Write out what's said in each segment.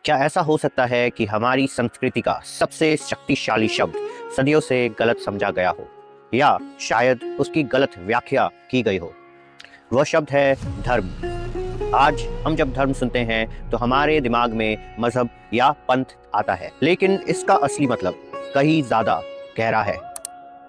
क्या ऐसा हो सकता है कि हमारी संस्कृति का सबसे शक्तिशाली शब्द सदियों से गलत समझा गया हो, या शायद उसकी गलत व्याख्या की गई हो? वह शब्द है धर्म। आज हम जब धर्म सुनते हैं तो हमारे दिमाग में मजहब या पंथ आता है, लेकिन इसका असली मतलब कहीं ज्यादा गहरा है।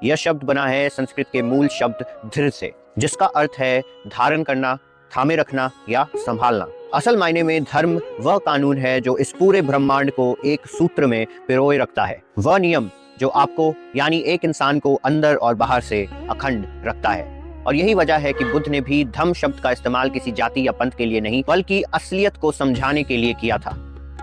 यह शब्द बना है संस्कृत के मूल शब्द धृ से, जिसका अर्थ है धारण करना, थामे रखना या संभालना। असल मायने में धर्म वह कानून है जो इस पूरे ब्रह्मांड को एक सूत्र में पिरोए रखता है। वह नियम जो आपको यानी एक इंसान को अंदर और बाहर से अखंड रखता है। और यही वजह है कि बुद्ध ने भी धम्म शब्द का इस्तेमाल किसी जाति या पंथ के लिए नहीं, बल्कि असलियत को समझाने के लिए किया था।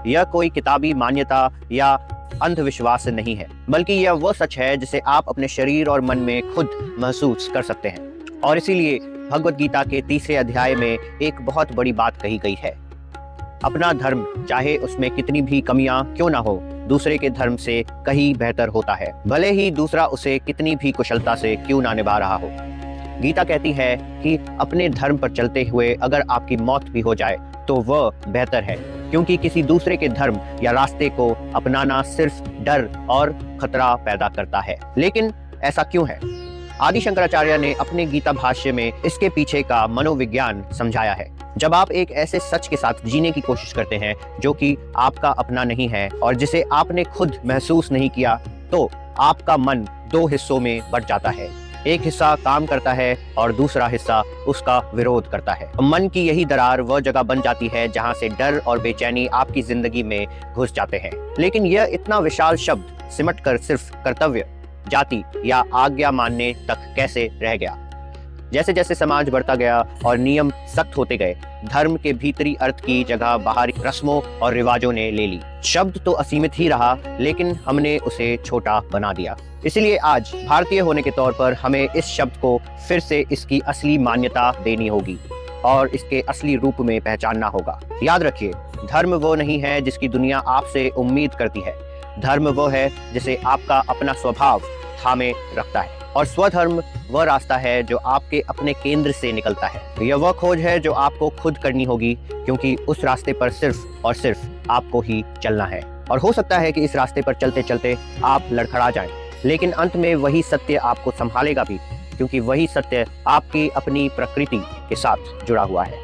यह कोई किताबी मान्यता या अंधविश्वास नहीं है, बल्कि यह वह सच है जिसे आप अपने शरीर और मन में खुद महसूस कर सकते हैं। और इसीलिए भगवत गीता के 3 अध्याय में एक बहुत बड़ी बात कही गई है। अपना धर्म, चाहे उसमें कितनी भी कमियां क्यों ना हो, दूसरे के धर्म से कहीं बेहतर होता है, भले ही दूसरा उसे कितनी भी कुशलता से क्यों ना निभा रहा हो। गीता कहती है कि अपने धर्म पर चलते हुए अगर आपकी मौत भी हो जाए तो वह बेहतर है, क्योंकि किसी दूसरे के धर्म या रास्ते को अपनाना सिर्फ डर और खतरा पैदा करता है। लेकिन ऐसा क्यों है? आदि शंकराचार्य ने अपने गीता भाष्य में इसके पीछे का मनोविज्ञान समझाया है। जब आप एक ऐसे सच के साथ जीने की कोशिश करते हैं जो कि आपका अपना नहीं है और जिसे आपने खुद महसूस नहीं किया, तो आपका मन 2 हिस्सों में बंट जाता है। एक हिस्सा काम करता है और दूसरा हिस्सा उसका विरोध करता है। मन की यही दरार वह जगह बन जाती है जहां से डर और बेचैनी आपकी जिंदगी में घुस जाते हैं। लेकिन यह इतना विशाल शब्द सिमट कर सिर्फ कर्तव्य, जाति या आज्ञा मानने तक कैसे रह गया? जैसे जैसे समाज बढ़ता गया और नियम सख्त होते गए, धर्म के भीतरी अर्थ की जगह बाहरी रस्मों और रिवाजों ने ले ली। शब्द तो असीमित ही रहा, लेकिन हमने उसे छोटा बना दिया। इसलिए आज भारतीय होने के तौर पर हमें इस शब्द को फिर से इसकी असली मान्यता देनी होगी और इसके असली रूप में पहचानना होगा। याद रखिए, धर्म वो नहीं है जिसकी दुनिया आपसे उम्मीद करती है। धर्म वो है जिसे आपका अपना स्वभाव थामे रखता है, और स्वधर्म वह रास्ता है जो आपके अपने केंद्र से निकलता है। यह वह खोज है जो आपको खुद करनी होगी, क्योंकि उस रास्ते पर सिर्फ और सिर्फ आपको ही चलना है। और हो सकता है कि इस रास्ते पर चलते चलते आप लड़खड़ा जाएं, लेकिन अंत में वही सत्य आपको संभालेगा भी, क्योंकि वही सत्य आपकी अपनी प्रकृति के साथ जुड़ा हुआ है।